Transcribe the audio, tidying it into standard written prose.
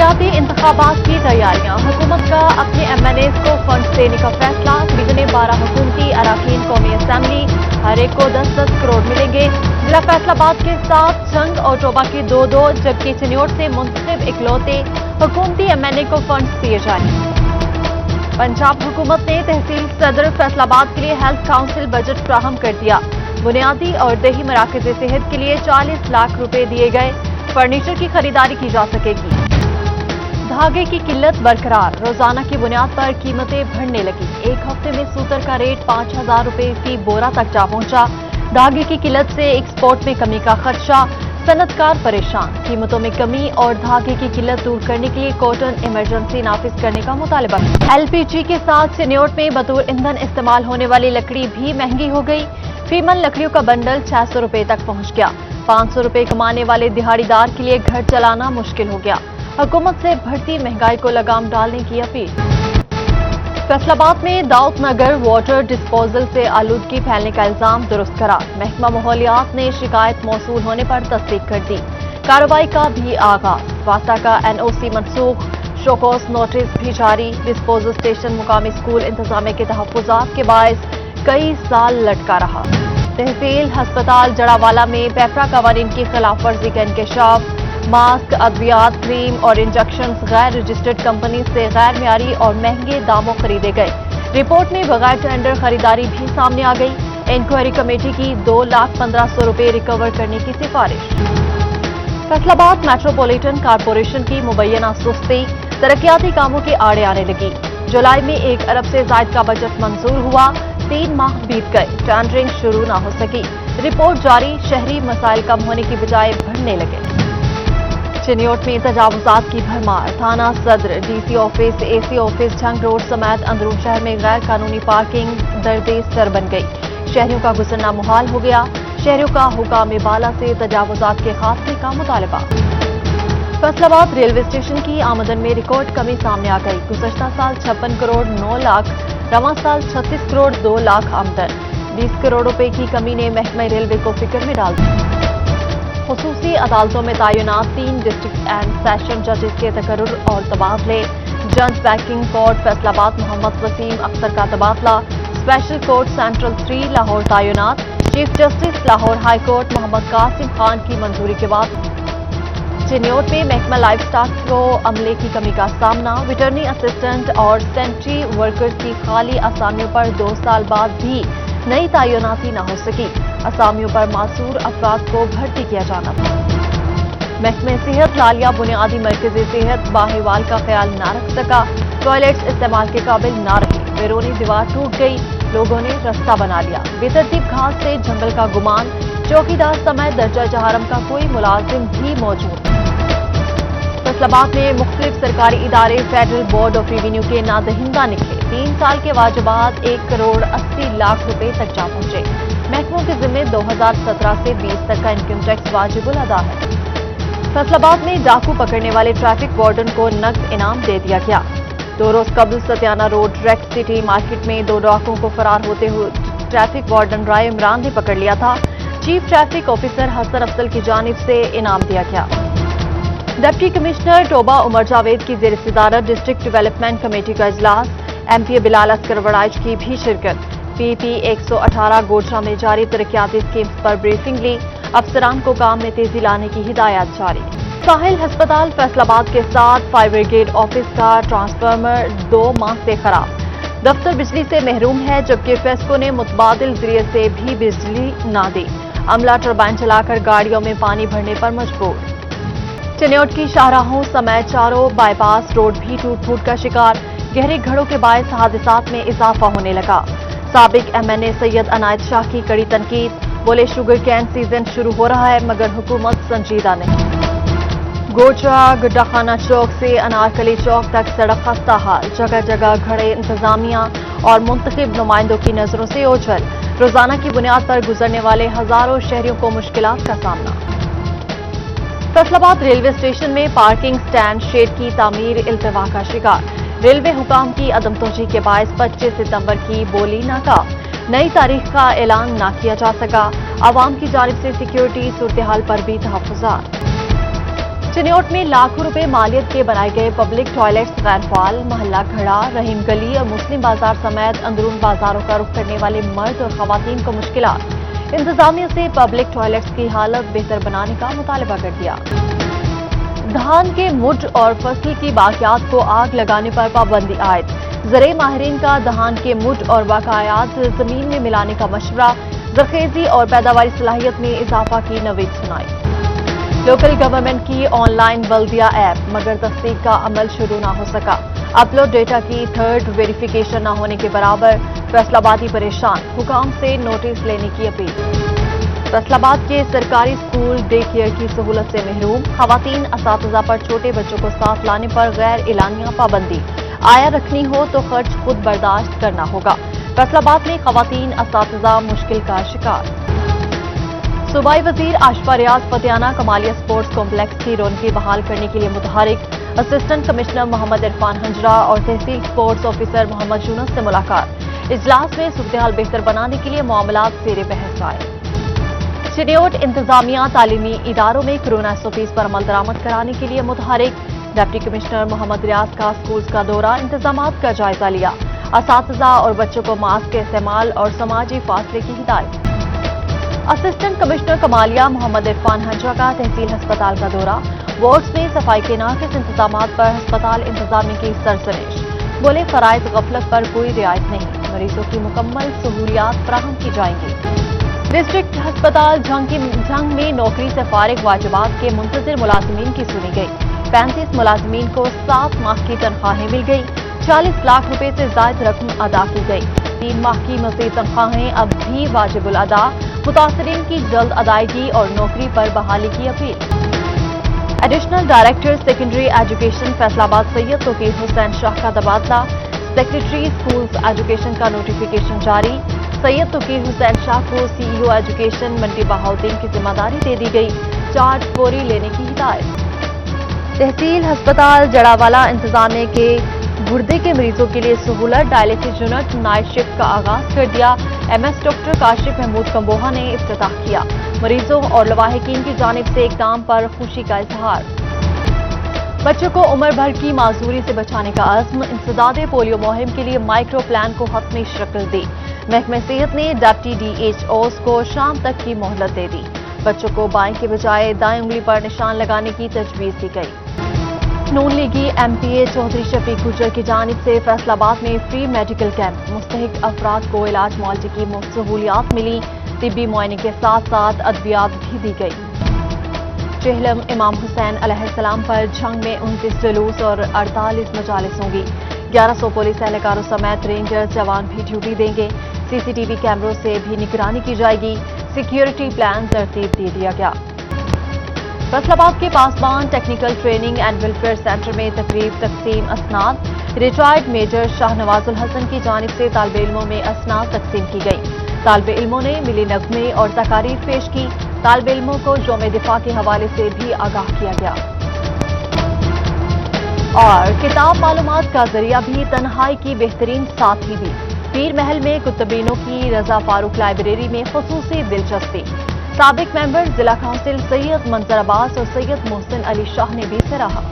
नफसियाती इंतखाबात की तैयारियां। हुकूमत का अपने MNAs को फंड देने का फैसला। बिगने 12 हुकूमती अराकीन कौमी असम्बली, हर एक को 10-10 करोड़ मिलेंगे। जिला फैसलाबाद के साथ जंग और टोबा के 2-2, जबकि चिन्योट से मुंतखब इकलौते हुकूमती MNA को फंड दिए जाएंगे। पंजाब हुकूमत ने तहसील सदर फैसलाबाद के लिए हेल्थ काउंसिल बजट फ्राहम कर दिया। बुनियादी और देही मराकज़ सेहत के लिए 40 लाख रुपए दिए गए। फर्नीचर की खरीदारी की जा सकेगी। धागे की किल्लत बरकरार, रोजाना की बुनियाद पर कीमतें बढ़ने लगी। एक हफ्ते में सूतर का रेट 5,000 रुपए फी बोरा तक जा पहुंचा। धागे की किल्लत से एक्सपोर्ट में कमी का खदशा, सनतकार परेशान। कीमतों में कमी और धागे की किल्लत दूर करने के लिए कॉटन इमरजेंसी नाफिज करने का मुतालबा। LPG के साथ चिन्योट में बतौर ईंधन इस्तेमाल होने वाली लकड़ी भी महंगी हो गई। फीमन लकड़ियों का बंडल 600 रुपए तक पहुंच गया। 500 रुपए कमाने वाले दिहाड़ीदार के लिए घर चलाना मुश्किल हो गया। हुकूमत से बढ़ती महंगाई को लगाम डालने की अपील। फैसलाबाद में दाऊद नगर वाटर डिस्पोजल से आलूदगी फैलने का इल्जाम दुरुस्त करा। महकमा माहौलियात ने शिकायत मौसूल होने पर तस्दीक कर दी। कार्रवाई का भी आगाज। वासा का NOC मनसूख, शोकॉस नोटिस भी जारी। डिस्पोजल स्टेशन मुकामी स्कूल इंतजामिया के तहफ्फुजात के बायस कई साल लटका रहा। तहसील हस्पताल जड़ावाला में पेपरा कवानीन की खिलाफ वर्जी का इंकशाफ। मास्क, अद्वियात, क्रीम और इंजेक्शन गैर रजिस्टर्ड कंपनी से गैर मियारी और महंगे दामों खरीदे गए। रिपोर्ट में बगैर टेंडर खरीदारी भी सामने आ गई। इंक्वायरी कमेटी की 2,15,000 रुपए रिकवर करने की सिफारिश। फैसलाबाद मेट्रोपॉलिटन कारपोरेशन की मुबैना सुस्ती, तरक्याती कामों के आड़े आने लगी। जुलाई में 1 अरब से जायद का बजट मंजूर हुआ। 3 माह बीत गए, टेंडरिंग शुरू न हो सकी। रिपोर्ट जारी, शहरी मसाइल कम होने की बजाय बढ़ने लगे। चिन्योट में तजावुजात की भरमार। थाना सदर, DC office, AC office, Jhang road समेत अंदरून शहर में गैर कानूनी पार्किंग दर्दे सर बन गई। शहरियों का गुजरना मुहाल हो गया। शहरियों का हुकाम बाला से तजावुजात के खात्मे का मुतालबा। फैसलाबाद रेलवे स्टेशन की आमदन में रिकॉर्ड कमी सामने आ गई। गुज़श्ता साल 56 करोड़ 9 लाख, रवां साल 36 करोड़ 2 लाख आमदन। 20 करोड़ रुपए की कमी ने महकमा रेलवे को फिक्र में डाल दिया। खुसूसी अदालतों में तैनात 3 डिस्ट्रिक्ट एंड सेशन जजेस के तकर्रुर और तबादले। जज बैंकिंग कोर्ट फैसलाबाद मोहम्मद वसीम अख्तर का तबादला। स्पेशल कोर्ट सेंट्रल 3 लाहौर तैनात। Chief justice Lahore high court Muhammad Qasim Khan की मंजूरी के बाद। चिन्योट में महकमा लाइफ स्टॉक को अमले की कमी का सामना। रिटर्निंग असिस्टेंट और सेंट्री वर्कर्स की खाली असामियों पर 2 साल बाद भी नई तैनाती न हो सकी। असामियों पर मासूर अफराद को भर्ती किया जाना था। महकमे सेहत लालिया बुनियादी मरकज़ सेहत बाहिवाल का ख्याल न रख सका। टॉयलेट्स इस्तेमाल के काबिल न रहे। बैरूनी दीवार टूट गई, लोगों ने रास्ता बना लिया। बेतरतीब घास से जंगल का गुमान। चौकीदार समेत दर्जा जहारम का कोई मुलाजिम भी मौजूद। फैसलाबाद में मुख्तलिफ सरकारी इदारे फेडरल बोर्ड ऑफ रेवेन्यू के नादहिंदा निकले। 3 साल के वाजबात 1 करोड़ 80 लाख रुपए तक जा पहुंचे। महकमों के जिम्मे 2017 से 20 तक का इनकम टैक्स वाजिबुल अदा है। फैसलाबाद में डाकू पकड़ने वाले ट्रैफिक वार्डन को नकद इनाम दे दिया गया। 2 रोज कबल सत्याना रोड रेक्स सिटी मार्केट में 2 डाकुओं को फरार होते हुए ट्रैफिक वार्डन राय इमरान ने पकड़ लिया था। Chief traffic officer Hassan Afzal की जानिब से इनाम दिया गया। डिप्टी कमिश्नर टोबा उमर जावेद की ज़ेर सदारत डिस्ट्रिक्ट डेवलपमेंट कमेटी का इजलास। MPA बिलाल अस्कर वड़ाइच की भी शिरकत। PP 118 गोड्रा में जारी तरक्याती स्कीम्स पर ब्रीफिंग ली। अफसरान को काम में तेजी लाने की हिदायत जारी। साहिल हस्पताल फैसलाबाद के साथ फायर ब्रिगेड ऑफिस का ट्रांसफार्मर 2 माह से खराब। दफ्तर बिजली से महरूम है, जबकि फेस्को ने मुतबादिल जरिए से भी बिजली न दी। अमला टरबाइन चलाकर गाड़ियों में पानी भरने पर मजबूर। चिन्योट की शाहराहों समेत चारों बाईपास रोड भी टूट फूट का शिकार। गहरे घड़ों के बायस हादसात में इजाफा होने लगा। साबिक MNA सैयद अनायत शाह की कड़ी तनकीद। बोले शुगर कैन सीजन शुरू हो रहा है मगर हुकूमत संजीदा नहीं। गोड्रा गुड्डाखाना चौक से अनारकली चौक तक सड़क खस्ता हाल। जगह जगह खड़े इंतजामिया और मुंतखब नुमाइंदों की नजरों से ओझल। रोजाना की बुनियाद पर गुजरने वाले हजारों शहरियों को मुश्किलात का सामना। फैसलाबाद रेलवे स्टेशन में पार्किंग स्टैंड शेड की तामीर इल्तवा का शिकार। रेलवे हुकाम की अदमतोजी के बायस 25 सितंबर की बोली नाकाम। नई तारीख का ऐलान न किया जा सका। आवाम की जानिब से सिक्योरिटी सूरत हाल पर भी तहफ्फुज़ात। चिन्योट में लाखों रुपए मालियत के बनाए गए पब्लिक टॉयलेट्स गैरफाल। मोहल्ला खड़ा, रहीम गली और मुस्लिम बाजार समेत अंदरून बाजारों का रुख करने वाले मर्द और खवातीन को मुश्किलात। इंतजामिया से पब्लिक टॉयलेट्स की हालत बेहतर बनाने का मुतालबा कर दिया। धान के मुठ और फसल की बाकियात को आग लगाने पर पाबंदी आयद। ज़रे माहिरीन का धान के मुठ और बाकायात जमीन में मिलाने का मशवरा। जरखेजी और पैदावारी सलाहियत में इजाफा की नवीद सुनाई। लोकल गवर्नमेंट की ऑनलाइन बल्दिया ऐप, मगर तस्दीक का अमल शुरू ना हो सका। अपलोड डेटा की थर्ड वेरिफिकेशन न होने के बराबर। फैसलाबादी परेशान, हुकाम से नोटिस लेने की अपील। फैसलाबाद के सरकारी स्कूल डे केयर की सहूलत से महरूम। खवातीन असातिज़ा पर छोटे बच्चों को साथ लाने पर गैर एलानिया पाबंदी। आया रखनी हो तो खर्च खुद बर्दाश्त करना होगा। फैसलाबाद में खवातीन असातिज़ा मुश्किल का शिकार। सूबाई वजीर आशफा रियाज फतेहाना कमालिया स्पोर्ट्स कॉम्प्लेक्स की रौनकें बहाल करने के लिए मुतहरिक। असिस्टेंट कमिश्नर मोहम्मद इरफान हंजरा और तहसील स्पोर्ट्स ऑफिसर मोहम्मद यूनुस से मुलाकात। इजलास में सूरत-ए-हाल बेहतर बनाने के लिए मामलात ज़ेरे बहस आए। चिन्योट इंतजामिया तालीमी इदारों में कोरोना SOPs पर अमल दरामद कराने के लिए मुतहरिक। डिप्टी कमिश्नर मोहम्मद रियाज का स्कूल्स का दौरा, इंतजामात का जायजा लिया। असातिज़ा और बच्चों को मास्क के इस्तेमाल और समाजी फासले की हिदायत। असिस्टेंट कमिश्नर कमालिया मोहम्मद इरफान हंजरा का तहसील हस्पताल का दौरा। वार्ड्स में सफाई के नाकिस इंतजामात पर हस्पताल इंतजामिया की सरसनेश। बोले फराइज गफलत पर कोई रियायत नहीं, मरीजों की मुकम्मल सहूलियात फराहम की जाएंगी। डिस्ट्रिक्ट हस्पताल जंग में नौकरी से फारिग वाजिबात के मुंतजिर मुलाजिमीन की सुनी गई। 35 मुलाजिमीन को 7 माह की तनख्वाहें मिल गई। 40 लाख रुपए से ज्यादा रकम अदा की गई। 3 माह की मज़ीद तनख्वाहें अब भी वाजिबुल अदा। मुतासरीन की जल्द अदायगी और नौकरी पर बहाली की appeal. Additional director secondary education Faisalabad Syed Tauqeer Hussain Shah का तबादला। सेक्रेटरी स्कूल्स एजुकेशन का नोटिफिकेशन जारी। सैयद तौकीर हुसैन शाह को CEO एजुकेशन मंडी बहाउद्दीन की जिम्मेदारी दे दी गई। चार्ज फौरी लेने की हिदायत। तहसील हस्पताल जड़ावाला इंतजामिया के गुर्दे के मरीजों के लिए सहूलत। डायलिसिस यूनिट नाइट शिफ्ट का आगाज कर दिया। MS डॉक्टर काशिफ महमूद कंबोहा ने इफ्तिताह किया। मरीजों और लवाहिकीन की जानिब से इक़दाम पर खुशी का इजहार। बच्चों को उम्र भर की माजूरी से बचाने का अज़्म। इंसदादे पोलियो मुहिम के लिए माइक्रो प्लान को हतमी शक्ल दी। महकमा सेहत ने डिप्टी DHOs को शाम तक की मोहलत दे दी। बच्चों को बाएं के बजाय दाएं उंगली पर निशान लगाने की तजवीज़ दी गई। नून लीगी MPA चौधरी शफीक गुजर की जानिब से फैसलाबाद में फ्री मेडिकल कैंप। मुस्तहिक अफराद को इलाज मुआवजे की मुफ्त सहूलियात मिली। तिब्बी मुआयने के साथ साथ अद्वियात भी दी गई। चेहलम इमाम हुसैन अलैहिस्सलाम पर जंग में 29 जुलूस और 48 मजालिस होंगी। 1100 पुलिस एहलकारों समेत रेंजर्स जवान भी ड्यूटी देंगे। CCTV कैमरों से भी निगरानी की जाएगी। सिक्योरिटी प्लान तरतीब दे दिया गया। फैसलाबाद के Pasban technical training and welfare centre में तकरीब तकसीम असनाद। रिटायर्ड मेजर शाहनवाजुल हसन की जानिब से तालिब इल्मों में असनाद तकसीम की गई। तालिब इल्मों ने मिली नगमे और तकारीर पेश की। तालिब इल्मों को यौम दिफा के हवाले से भी आगाह किया गया। और किताब मालूमात का जरिया भी, तन्हाई की बेहतरीन साथी भी। पीर महल में कुतुबीनों की रजा फारूक लाइब्रेरी में खुसूसी दिलचस्पी। साबिक मेंबर जिला काउंसिल सैयद मंजर अब्बास और सैयद मोहसिन अली शाह ने भी सराहा।